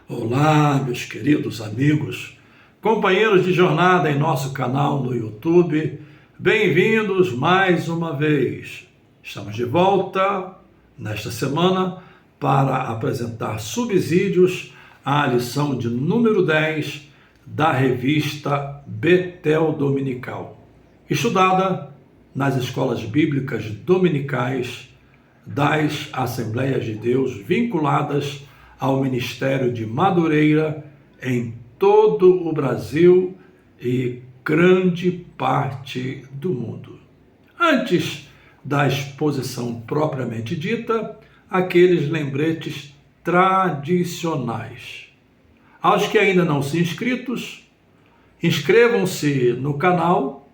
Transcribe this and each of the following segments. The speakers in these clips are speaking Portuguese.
Olá, meus queridos amigos, companheiros de jornada em nosso canal no YouTube, bem-vindos mais uma vez. Estamos de volta nesta semana para apresentar subsídios à lição de número 10 da revista Betel Dominical, estudada nas escolas bíblicas dominicais das Assembleias de Deus vinculadas ao Ministério de Madureira em todo o Brasil e grande parte do mundo. Antes da exposição propriamente dita, aqueles lembretes tradicionais. Aos que ainda não são inscritos, inscrevam-se no canal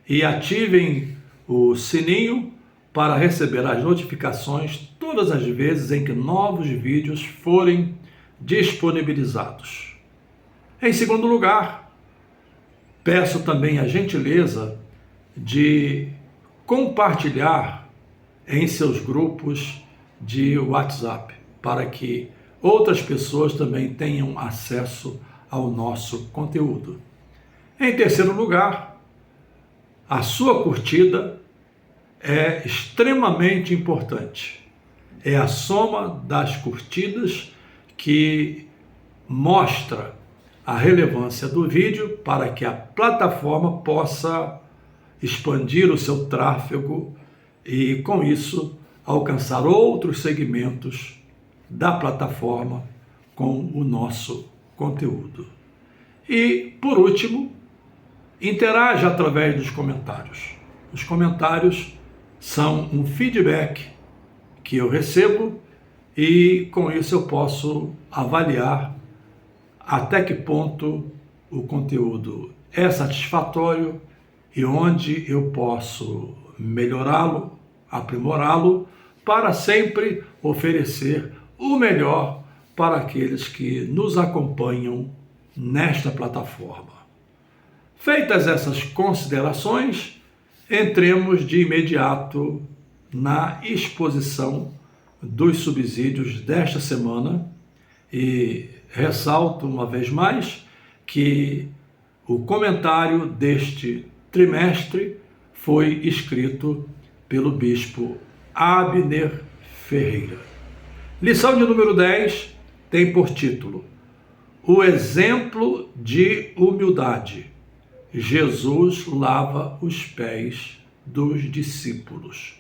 e ativem o sininho para receber as notificações todas as vezes em que novos vídeos forem disponibilizados. Em segundo lugar, peço também a gentileza de compartilhar em seus grupos de WhatsApp, para que outras pessoas também tenham acesso ao nosso conteúdo. Em terceiro lugar, a sua curtida é extremamente importante. É a soma das curtidas que mostra a relevância do vídeo para que a plataforma possa expandir o seu tráfego e, com isso, alcançar outros segmentos da plataforma com o nosso conteúdo. E, por último, interaja através dos comentários. Os comentários são um feedback que eu recebo e com isso eu posso avaliar até que ponto o conteúdo é satisfatório e onde eu posso melhorá-lo, aprimorá-lo, para sempre oferecer o melhor para aqueles que nos acompanham nesta plataforma. Feitas essas considerações, entremos de imediato na exposição dos subsídios desta semana e ressalto uma vez mais que o comentário deste trimestre foi escrito pelo bispo Abner Ferreira. Lição de número 10 tem por título: O exemplo de humildade. Jesus lava os pés dos discípulos.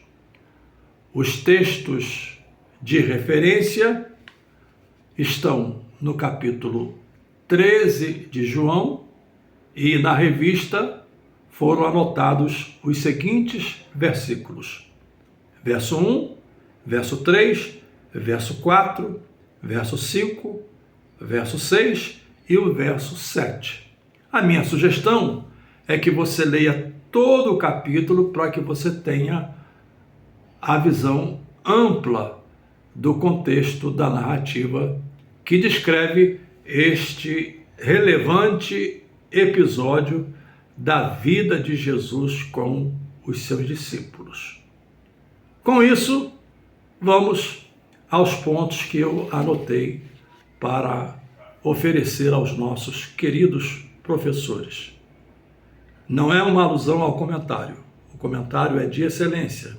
Os textos de referência estão no capítulo 13 de João e na revista foram anotados os seguintes versículos: verso 1, verso 3, verso 4, verso 5, verso 6 e o verso 7. A minha sugestão é que você leia todo o capítulo para que você tenha a visão ampla do contexto da narrativa que descreve este relevante episódio da vida de Jesus com os seus discípulos. Com isso, vamos aos pontos que eu anotei para oferecer aos nossos queridos professores. Não é uma alusão ao comentário. O comentário é de excelência,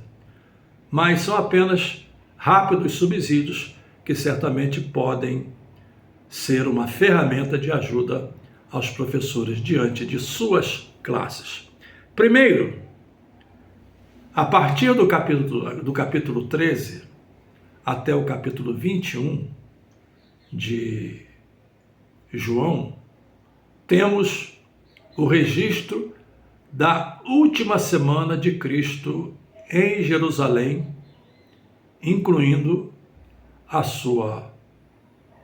mas são apenas rápidos subsídios que certamente podem ser uma ferramenta de ajuda aos professores diante de suas classes. Primeiro, a partir do capítulo 13 até o capítulo 21 de João, temos o registro da última semana de Cristo em Jerusalém, incluindo a sua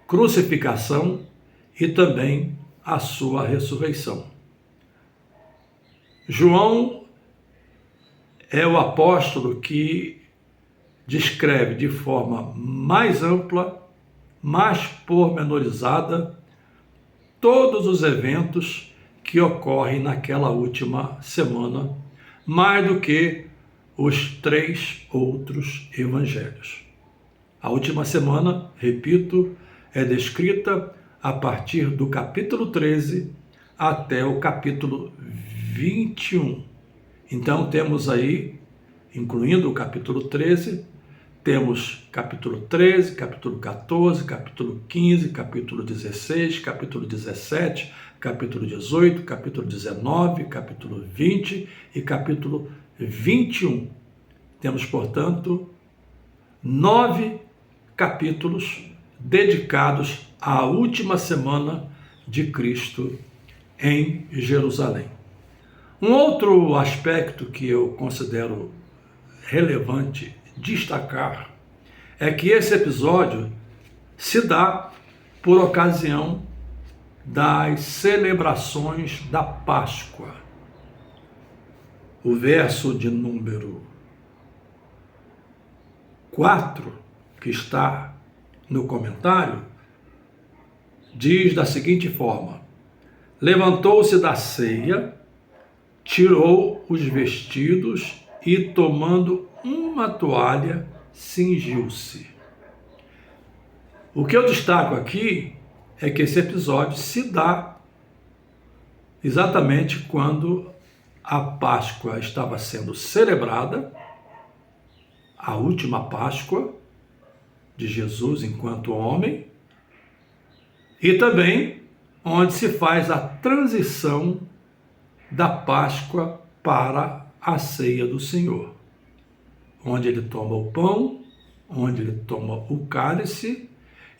crucificação e também a sua ressurreição. João é o apóstolo que descreve de forma mais ampla, mais pormenorizada, todos os eventos que ocorrem naquela última semana, mais do que os 3 outros evangelhos. A última semana, repito, é descrita a partir do capítulo 13 até o capítulo 21. Então temos aí, incluindo o capítulo 13, temos capítulo 13, capítulo 14, capítulo 15, capítulo 16, capítulo 17, capítulo 18, capítulo 19, capítulo 20 e capítulo 21. Temos, portanto, 9 capítulos dedicados à última semana de Cristo em Jerusalém. Um outro aspecto que eu considero relevante destacar é que esse episódio se dá por ocasião das celebrações da Páscoa. O verso de número 4, que está no comentário, diz da seguinte forma: levantou-se da ceia, tirou os vestidos e, tomando uma toalha, cingiu-se. O que eu destaco aqui é que esse episódio se dá exatamente quando a Páscoa estava sendo celebrada, a última Páscoa de Jesus enquanto homem, e também onde se faz a transição da Páscoa para a ceia do Senhor, onde ele toma o pão, onde ele toma o cálice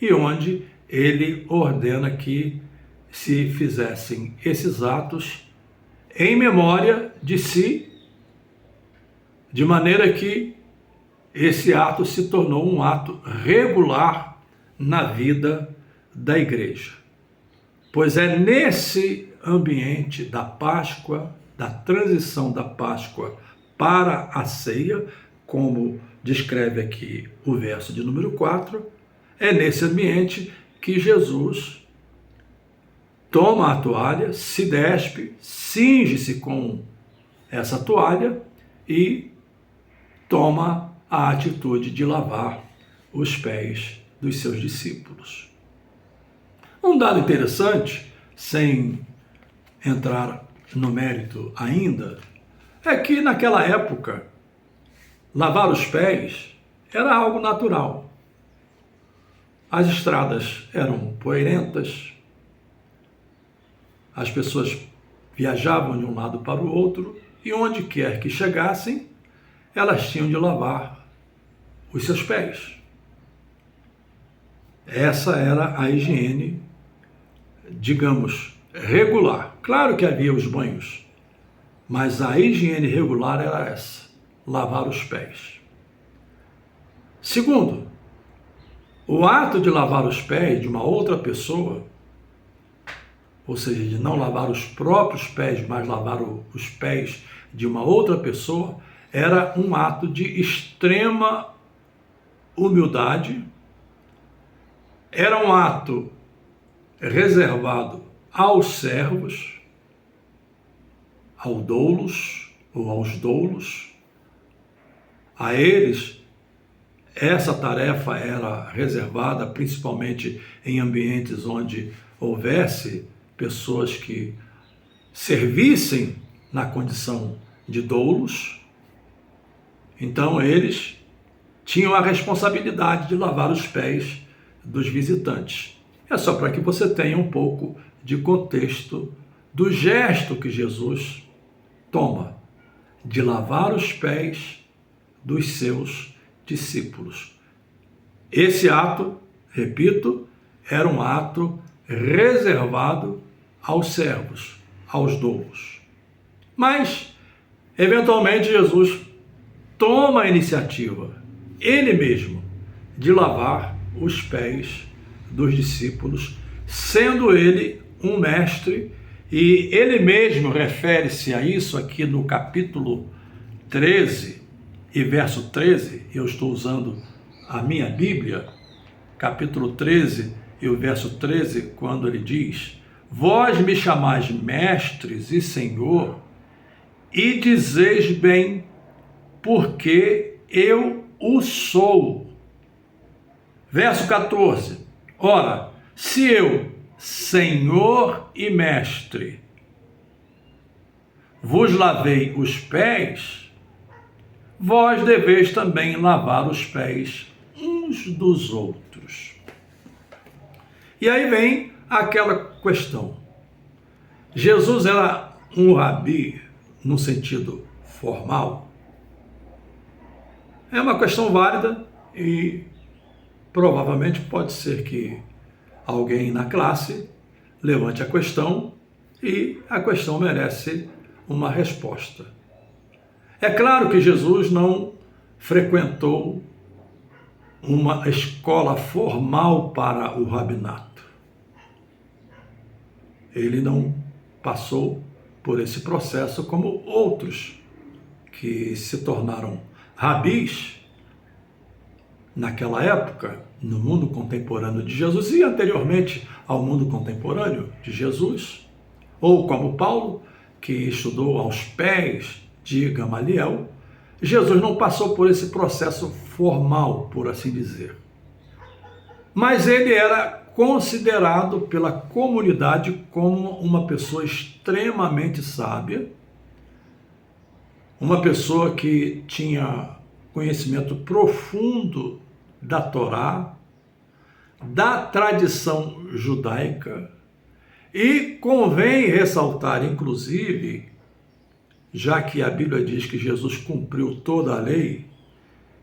e onde ele ordena que se fizessem esses atos em memória de si, de maneira que esse ato se tornou um ato regular na vida da igreja. Pois é nesse ambiente da Páscoa, da transição da Páscoa para a ceia, como descreve aqui o verso de número 4, é nesse ambiente que Jesus toma a toalha, se despe, cinge-se com essa toalha e toma a atitude de lavar os pés dos seus discípulos. Um dado interessante, sem entrar no mérito ainda, é que naquela época, lavar os pés era algo natural. As estradas eram poeirentas, as pessoas viajavam de um lado para o outro e onde quer que chegassem, elas tinham de lavar os seus pés. Essa era a higiene, digamos, regular. Claro que havia os banhos, mas a higiene regular era essa: lavar os pés. Segundo, o ato de lavar os pés de uma outra pessoa, ou seja, de não lavar os próprios pés, mas lavar os pés de uma outra pessoa, era um ato de extrema humildade, era um ato reservado aos servos, aos doulos. A eles, essa tarefa era reservada principalmente em ambientes onde houvesse pessoas que servissem na condição de doulos. Então eles tinham a responsabilidade de lavar os pés dos visitantes. É só para que você tenha um pouco de contexto do gesto que Jesus toma de lavar os pés dos seus discípulos. Esse ato, repito, era um ato reservado aos servos, aos doulos. Mas, eventualmente, Jesus toma a iniciativa, ele mesmo, de lavar os pés dos discípulos, sendo ele um mestre, e ele mesmo refere-se a isso aqui no capítulo 13 e verso 13, eu estou usando a minha Bíblia, capítulo 13 e o verso 13, quando ele diz: vós me chamais mestres e senhor, e dizeis bem, porque eu o sou. Verso 14, ora, se eu, Senhor e Mestre, vos lavei os pés, vós deveis também lavar os pés uns dos outros. E aí vem aquela questão. Jesus era um rabi no sentido formal? É uma questão válida e provavelmente pode ser que alguém na classe levante a questão e a questão merece uma resposta. É claro que Jesus não frequentou uma escola formal para o rabinato. Ele não passou por esse processo como outros que se tornaram rabis naquela época, no mundo contemporâneo de Jesus e anteriormente ao mundo contemporâneo de Jesus, ou como Paulo, que estudou aos pés de Gamaliel. Jesus não passou por esse processo formal, por assim dizer. Mas ele era considerado pela comunidade como uma pessoa extremamente sábia, uma pessoa que tinha conhecimento profundo da Torá, da tradição judaica, e convém ressaltar, inclusive, já que a Bíblia diz que Jesus cumpriu toda a lei,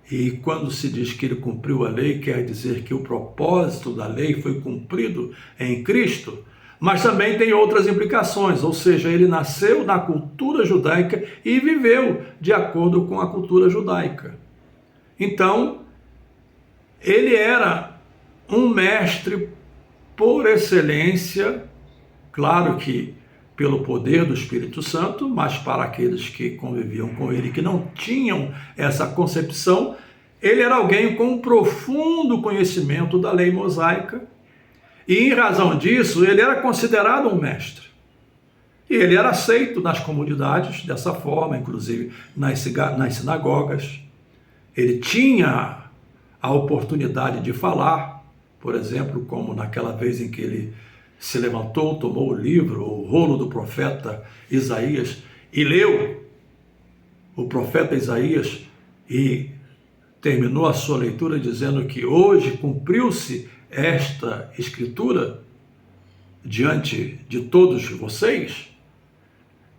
e quando se diz que ele cumpriu a lei, quer dizer que o propósito da lei foi cumprido em Cristo, mas também tem outras implicações, ou seja, ele nasceu na cultura judaica e viveu de acordo com a cultura judaica. Então, ele era um mestre por excelência, claro que pelo poder do Espírito Santo, mas para aqueles que conviviam com ele, que não tinham essa concepção, ele era alguém com um profundo conhecimento da lei mosaica, e em razão disso, ele era considerado um mestre. E ele era aceito nas comunidades dessa forma, inclusive nas sinagogas. Ele tinha a oportunidade de falar, por exemplo, como naquela vez em que ele se levantou, tomou o livro, o rolo do profeta Isaías, e leu o profeta Isaías e terminou a sua leitura dizendo que hoje cumpriu-se esta escritura diante de todos vocês.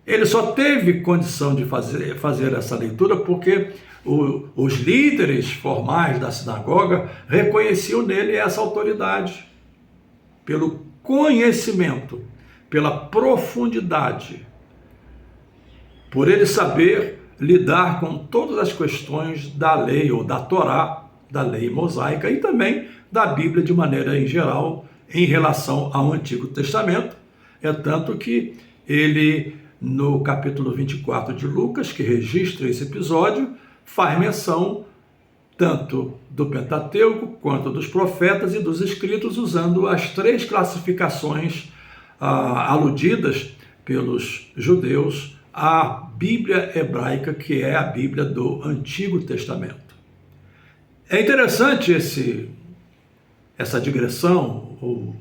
Ele só teve condição de fazer essa leitura porque os líderes formais da sinagoga reconheciam nele essa autoridade, pelo conhecimento, pela profundidade, por ele saber lidar com todas as questões da lei ou da Torá, da lei mosaica e também da Bíblia de maneira em geral em relação ao Antigo Testamento. É tanto que ele, no capítulo 24 de Lucas, que registra esse episódio, faz menção tanto do Pentateuco quanto dos profetas e dos escritos, usando as três classificações aludidas pelos judeus à Bíblia hebraica, que é a Bíblia do Antigo Testamento. É interessante essa digressão, ou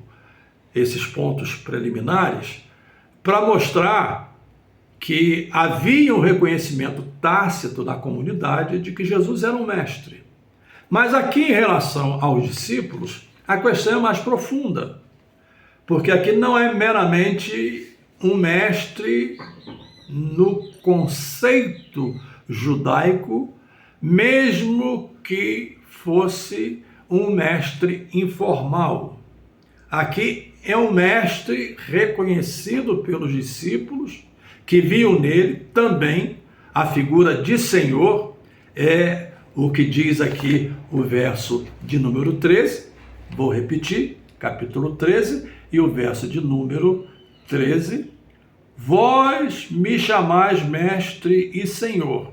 esses pontos preliminares, para mostrar que havia um reconhecimento tácito na comunidade de que Jesus era um mestre. Mas aqui, em relação aos discípulos, a questão é mais profunda, porque aqui não é meramente um mestre no conceito judaico, mesmo que fosse um mestre informal. Aqui é um mestre reconhecido pelos discípulos, que viam nele também a figura de Senhor. É o que diz aqui o verso de número 13, vou repetir, capítulo 13, e o verso de número 13. Vós me chamais mestre e Senhor,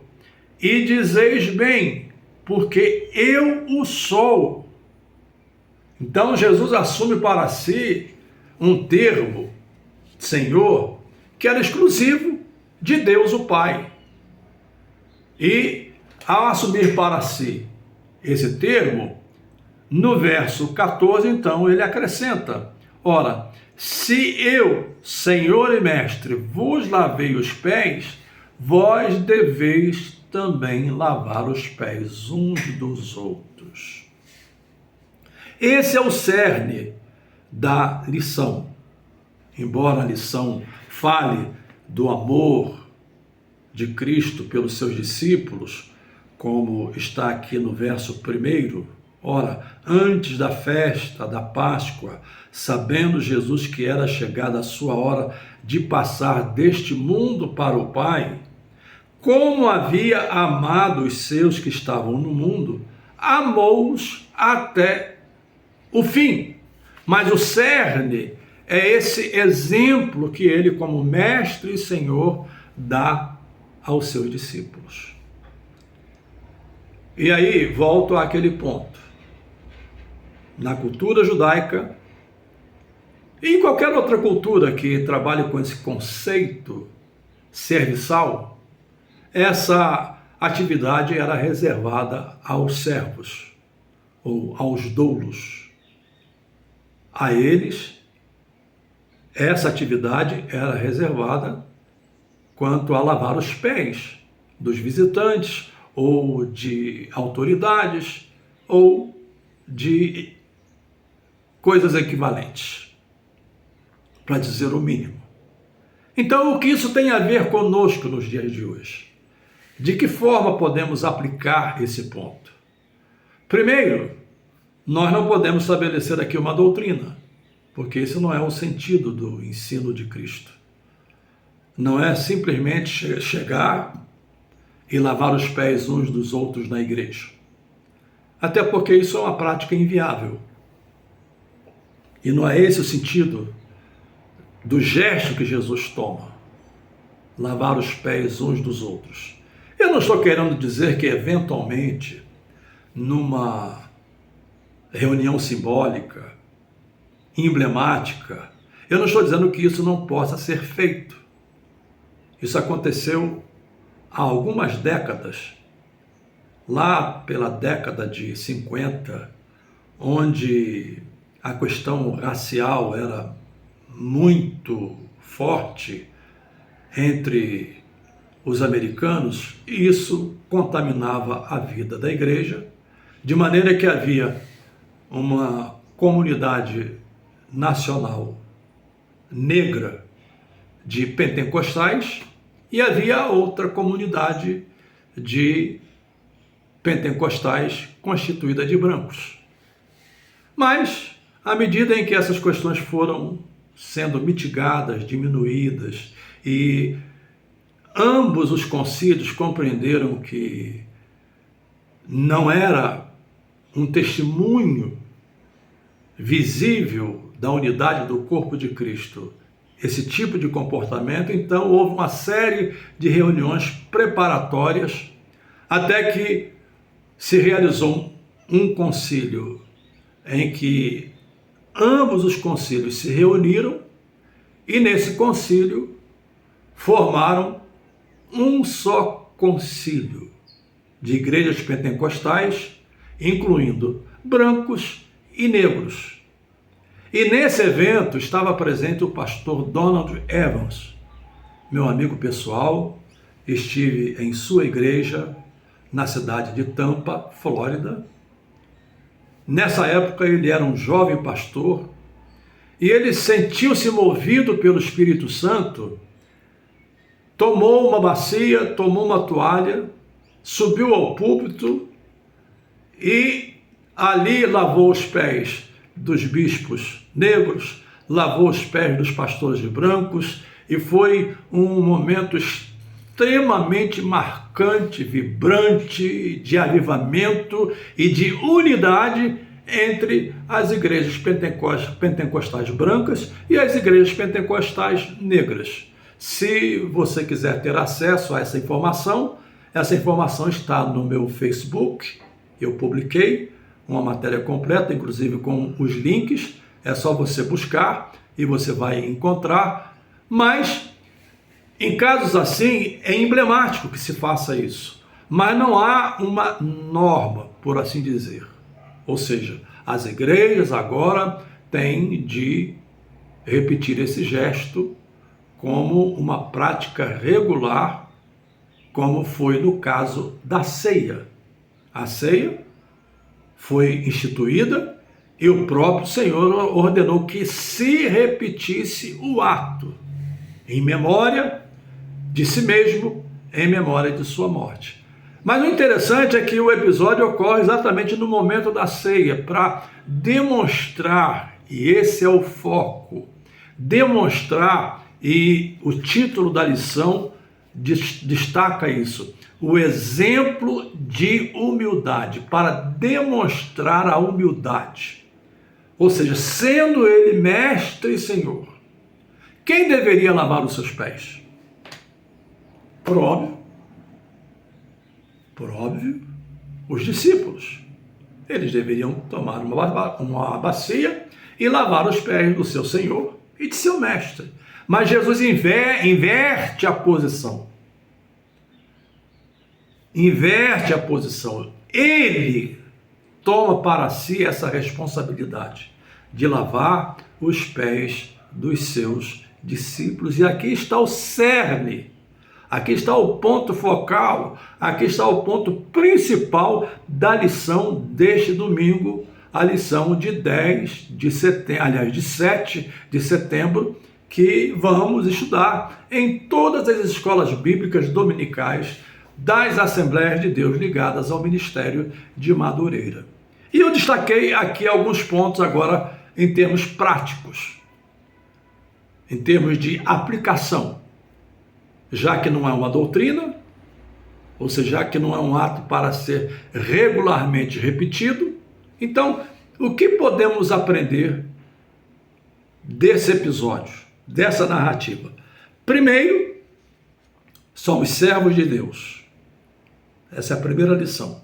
e dizeis bem, porque eu o sou. Então Jesus assume para si um termo, Senhor, que era exclusivo de Deus o Pai. E ao assumir para si esse termo, no verso 14, então, ele acrescenta: Ora, se eu, Senhor e Mestre, vos lavei os pés, vós deveis também lavar os pés uns dos outros. Esse é o cerne da lição. Embora a lição fale do amor de Cristo pelos seus discípulos, como está aqui no verso 1, ora, antes da festa da Páscoa, sabendo Jesus que era chegada a sua hora de passar deste mundo para o Pai, como havia amado os seus que estavam no mundo, amou-os até o fim. Mas o cerne é esse exemplo que ele, como mestre e Senhor, dá aos seus discípulos. E aí, volto àquele ponto. Na cultura judaica, e em qualquer outra cultura que trabalhe com esse conceito serviçal, essa atividade era reservada aos servos, ou aos doulos. A eles, essa atividade era reservada quanto a lavar os pés dos visitantes, ou de autoridades, ou de coisas equivalentes, para dizer o mínimo. Então, o que isso tem a ver conosco nos dias de hoje? De que forma podemos aplicar esse ponto? Primeiro, nós não podemos estabelecer aqui uma doutrina, porque esse não é o sentido do ensino de Cristo. Não é simplesmente chegar e lavar os pés uns dos outros na igreja. Até porque isso é uma prática inviável. E não é esse o sentido do gesto que Jesus toma, lavar os pés uns dos outros. Eu não estou querendo dizer que eventualmente, numa reunião simbólica, emblemática, eu não estou dizendo que isso não possa ser feito. Isso aconteceu há algumas décadas, lá pela década de 50, onde a questão racial era muito forte entre os americanos, e isso contaminava a vida da igreja, de maneira que havia uma comunidade nacional negra de pentecostais e havia outra comunidade de pentecostais constituída de brancos. Mas, à medida em que essas questões foram sendo mitigadas, diminuídas, e ambos os concílios compreenderam que não era um testemunho visível da unidade do corpo de Cristo esse tipo de comportamento, então houve uma série de reuniões preparatórias até que se realizou um concílio em que ambos os concílios se reuniram e nesse concílio formaram um só concílio de igrejas pentecostais, incluindo brancos e negros. E nesse evento estava presente o pastor Donald Evans, meu amigo pessoal. Estive em sua igreja na cidade de Tampa, Flórida. Nessa época ele era um jovem pastor e ele sentiu-se movido pelo Espírito Santo, tomou uma bacia, tomou uma toalha, subiu ao púlpito e ali lavou os pés dos bispos negros, lavou os pés dos pastores brancos, e foi um momento extremamente marcante, vibrante, de avivamento e de unidade entre as igrejas pentecostais brancas e as igrejas pentecostais negras. Se você quiser ter acesso a essa informação está no meu Facebook. Eu publiquei uma matéria completa, inclusive com os links. É só você buscar e você vai encontrar. Mas, em casos assim, é emblemático que se faça isso. Mas não há uma norma, por assim dizer. Ou seja, as igrejas agora têm de repetir esse gesto como uma prática regular, como foi no caso da ceia. A ceia foi instituída e o próprio Senhor ordenou que se repetisse o ato em memória de si mesmo, em memória de sua morte. Mas o interessante é que o episódio ocorre exatamente no momento da ceia, para demonstrar, e esse é o foco, demonstrar, e o título da lição destaca isso, o exemplo de humildade, para demonstrar a humildade. Ou seja, sendo ele mestre e senhor, quem deveria lavar os seus pés? Por óbvio, os discípulos. Eles deveriam tomar uma bacia e lavar os pés do seu Senhor e de seu mestre. Mas Jesus inverte a posição. Inverte a posição. Ele toma para si essa responsabilidade de lavar os pés dos seus discípulos. E aqui está o cerne. Aqui está o ponto focal, aqui está o ponto principal da lição deste domingo, a lição de 7 de setembro, que vamos estudar em todas as escolas bíblicas dominicais das Assembleias de Deus ligadas ao Ministério de Madureira. E eu destaquei aqui alguns pontos agora em termos práticos, em termos de aplicação. Já que não é uma doutrina, ou seja, já que não é um ato para ser regularmente repetido, então, o que podemos aprender desse episódio, dessa narrativa? Primeiro, somos servos de Deus. Essa é a primeira lição.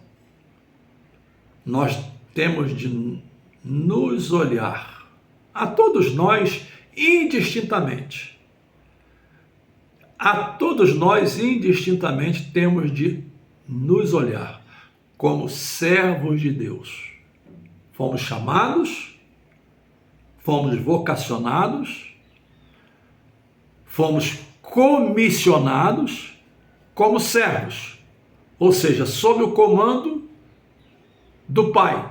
Nós temos de nos olhar, a todos nós, indistintamente. A todos nós, indistintamente, temos de nos olhar como servos de Deus. Fomos chamados, fomos vocacionados, fomos comissionados como servos, ou seja, sob o comando do Pai.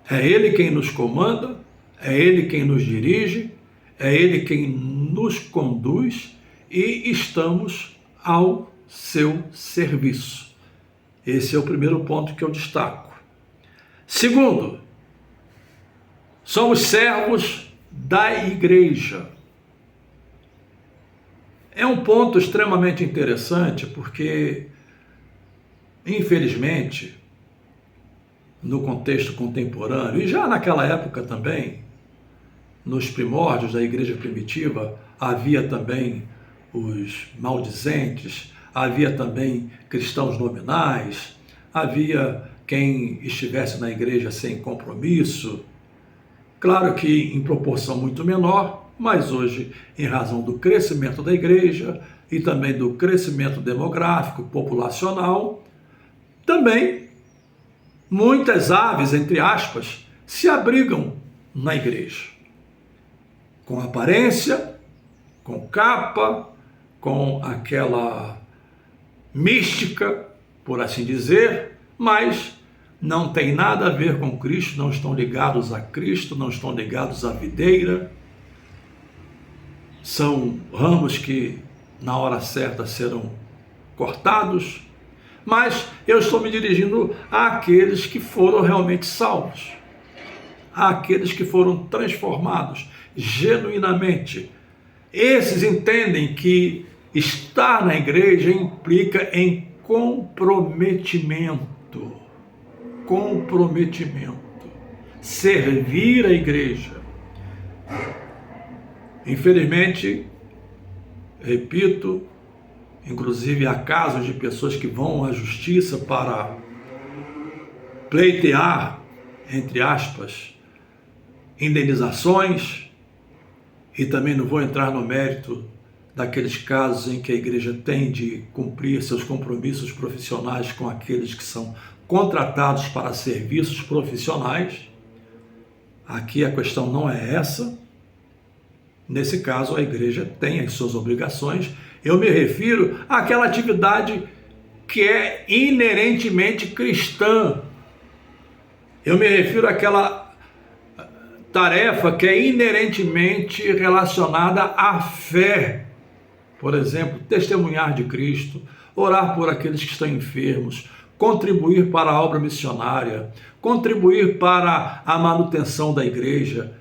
É Ele quem nos comanda, é Ele quem nos dirige, é Ele quem nos conduz e estamos ao seu serviço. Esse é o primeiro ponto que eu destaco. Segundo, somos servos da igreja. É um ponto extremamente interessante porque, infelizmente, no contexto contemporâneo, e já naquela época também, nos primórdios da igreja primitiva, havia também os maldizentes, havia também cristãos nominais, havia quem estivesse na igreja sem compromisso. Claro que em proporção muito menor, mas hoje, em razão do crescimento da igreja e também do crescimento demográfico, populacional, também muitas aves, entre aspas, se abrigam na igreja. Com aparência, com capa, com aquela mística, por assim dizer, mas não tem nada a ver com Cristo, não estão ligados a Cristo, não estão ligados à videira. São ramos que na hora certa serão cortados, mas eu estou me dirigindo àqueles que foram realmente salvos, àqueles que foram transformados genuinamente. Esses entendem que estar na igreja implica em comprometimento, servir a igreja. Infelizmente, repito, inclusive há casos de pessoas que vão à justiça para pleitear, entre aspas, indenizações, e também não vou entrar no mérito daqueles casos em que a igreja tem de cumprir seus compromissos profissionais com aqueles que são contratados para serviços profissionais. Aqui a questão não é essa. Nesse caso, a igreja tem as suas obrigações. Eu me refiro àquela atividade que é inerentemente cristã. Eu me refiro àquela tarefa que é inerentemente relacionada à fé. Por exemplo, testemunhar de Cristo, orar por aqueles que estão enfermos, contribuir para a obra missionária, contribuir para a manutenção da igreja.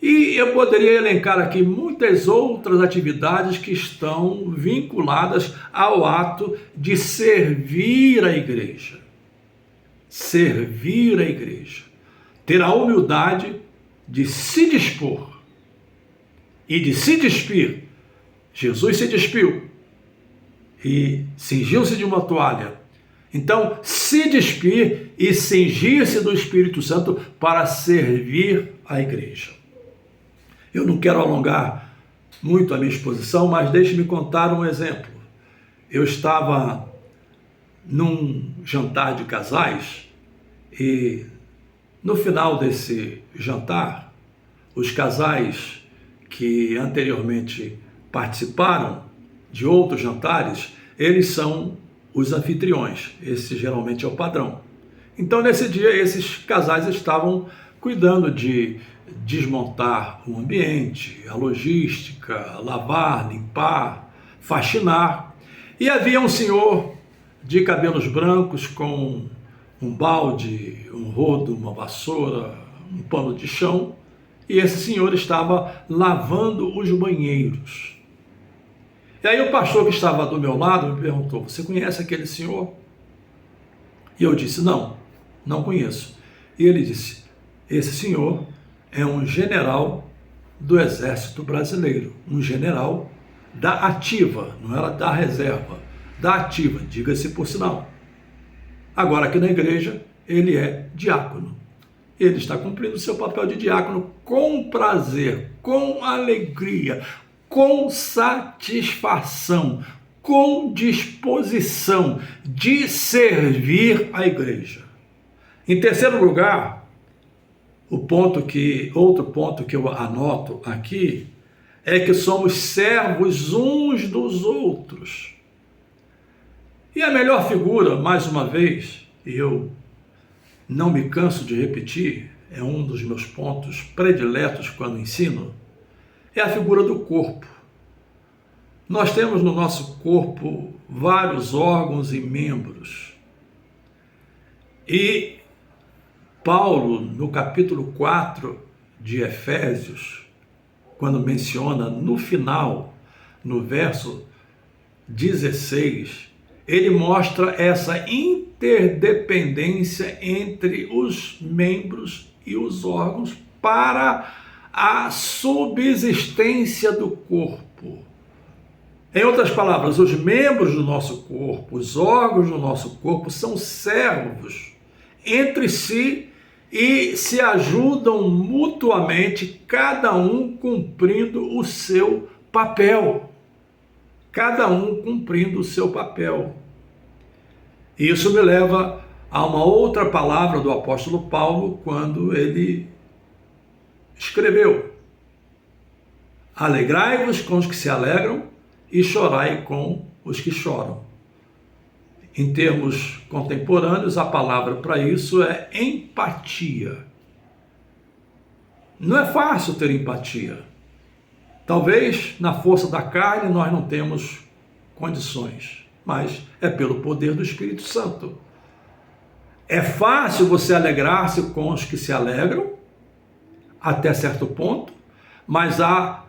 E eu poderia elencar aqui muitas outras atividades que estão vinculadas ao ato de servir a igreja. Servir a igreja. Ter a humildade de se dispor e de se despir. Jesus se despiu e cingiu-se de uma toalha. Então, se despir e cingir-se do Espírito Santo para servir a igreja. Eu não quero alongar muito a minha exposição, mas deixe-me contar um exemplo. Eu estava num jantar de casais e no final desse jantar, os casais que anteriormente participaram de outros jantares, eles são os anfitriões. Esse geralmente é o padrão. Então, nesse dia, esses casais estavam cuidando de desmontar o ambiente, a logística, lavar, limpar, faxinar. E havia um senhor de cabelos brancos com um balde, um rodo, uma vassoura, um pano de chão, e esse senhor estava lavando os banheiros. E aí o pastor que estava do meu lado me perguntou: você conhece aquele senhor? E eu disse: não conheço. E ele disse: esse senhor é um general do Exército Brasileiro, um general da ativa, não era da reserva, da ativa, diga-se por sinal. Agora aqui na igreja ele é diácono. Ele está cumprindo o seu papel de diácono com prazer, com alegria, com satisfação, com disposição de servir a igreja. Em terceiro lugar, outro ponto que eu anoto aqui é que somos servos uns dos outros. E a melhor figura, mais uma vez, e eu não me canso de repetir, é um dos meus pontos prediletos quando ensino, é a figura do corpo. Nós temos no nosso corpo vários órgãos e membros. E Paulo, no capítulo 4 de Efésios, quando menciona no final, no verso 16, ele mostra essa interdependência entre os membros e os órgãos para a subsistência do corpo. Em outras palavras, os membros do nosso corpo, os órgãos do nosso corpo são servos entre si e se ajudam mutuamente, cada um cumprindo o seu papel. Cada um cumprindo o seu papel. Isso me leva a uma outra palavra do apóstolo Paulo, quando ele escreveu: alegrai-vos com os que se alegram e chorai com os que choram. Em termos contemporâneos, a palavra para isso é empatia. Não é fácil ter empatia. Talvez na força da carne nós não temos condições, mas é pelo poder do Espírito Santo. É fácil você alegrar-se com os que se alegram, até certo ponto, mas há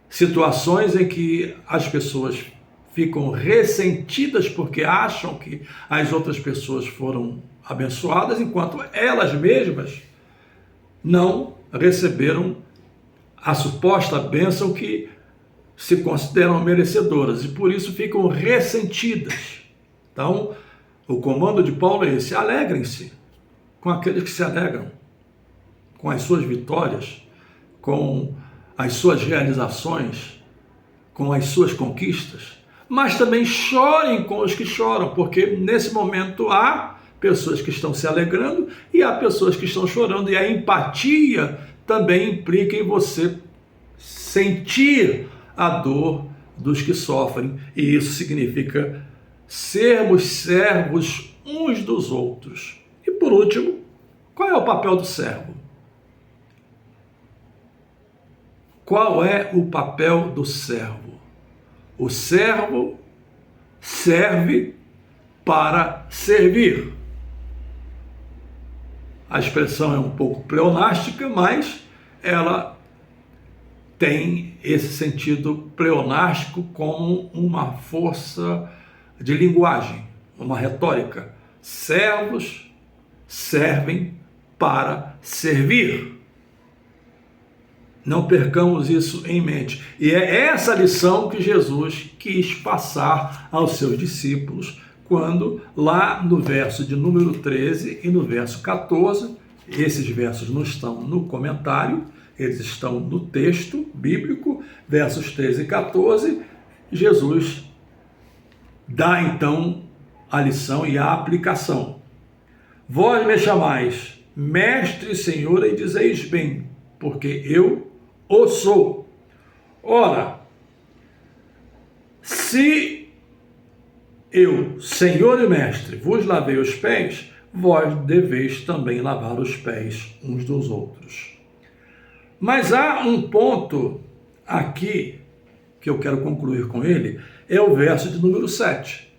situações em que as pessoas ficam ressentidas porque acham que as outras pessoas foram abençoadas, enquanto elas mesmas não receberam a suposta bênção que se consideram merecedoras e por isso ficam ressentidas. Então, o comando de Paulo é esse: alegrem-se com aqueles que se alegram, com as suas vitórias, com as suas realizações, com as suas conquistas, mas também chorem com os que choram, porque nesse momento há pessoas que estão se alegrando e há pessoas que estão chorando, e a empatia também implica em você sentir a dor dos que sofrem, e isso significa sermos servos uns dos outros. E por último, qual é o papel do servo? Qual é o papel do servo? O servo serve para servir. A expressão é um pouco pleonástica, mas ela tem esse sentido pleonástico como uma força de linguagem, uma retórica. Servos servem para servir. Não percamos isso em mente. E é essa lição que Jesus quis passar aos seus discípulos, quando lá no verso de número 13 e no verso 14, esses versos não estão no comentário, eles estão no texto bíblico, versos 13 e 14, Jesus dá então a lição e a aplicação. Vós me chamais mestre e senhor e dizeis bem, porque eu o sou. Ora, se eu, senhor e mestre, vos lavei os pés, vós deveis também lavar os pés uns dos outros. Mas há um ponto aqui que eu quero concluir com ele, é o verso de número 7.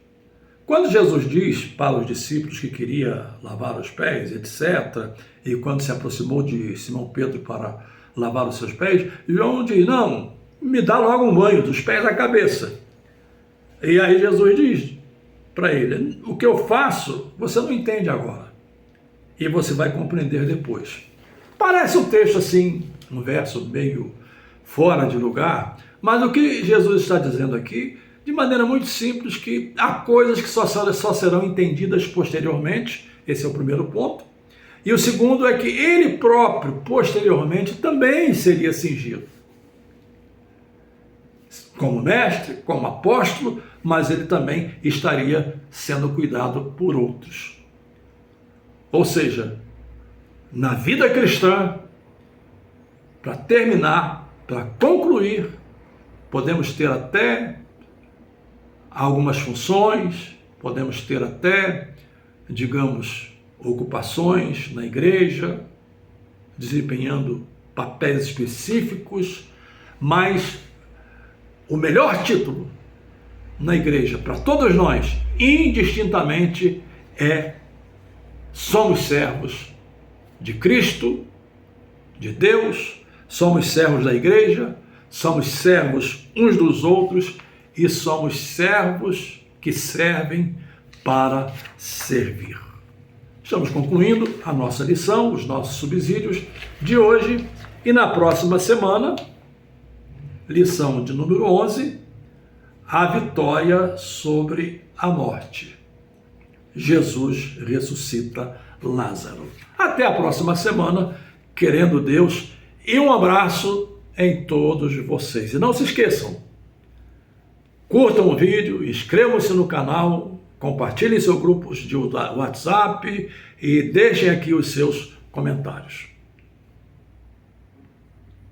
Quando Jesus diz para os discípulos que queria lavar os pés, etc., e quando se aproximou de Simão Pedro para lavar os seus pés, João diz, não, me dá logo um banho dos pés à cabeça. E aí Jesus diz para ele, o que eu faço, você não entende agora, e você vai compreender depois. Parece um texto assim, um verso meio fora de lugar, mas o que Jesus está dizendo aqui, de maneira muito simples, que há coisas que só serão entendidas posteriormente, esse é o primeiro ponto. E o segundo é que ele próprio, posteriormente, também seria cingido. Como mestre, como apóstolo, mas ele também estaria sendo cuidado por outros. Ou seja, na vida cristã, para terminar, para concluir, podemos ter até algumas funções, podemos ter até, digamos, ocupações na igreja, desempenhando papéis específicos, mas o melhor título na igreja para todos nós, indistintamente, é somos servos de Cristo, de Deus, somos servos da igreja, somos servos uns dos outros e somos servos que servem para servir. Estamos concluindo a nossa lição, os nossos subsídios de hoje, e na próxima semana, lição de número 11, a vitória sobre a morte. Jesus ressuscita Lázaro. Até a próxima semana, querendo Deus, e um abraço em todos vocês. E não se esqueçam, curtam o vídeo, inscrevam-se no canal, compartilhem seus grupos de WhatsApp e deixem aqui os seus comentários.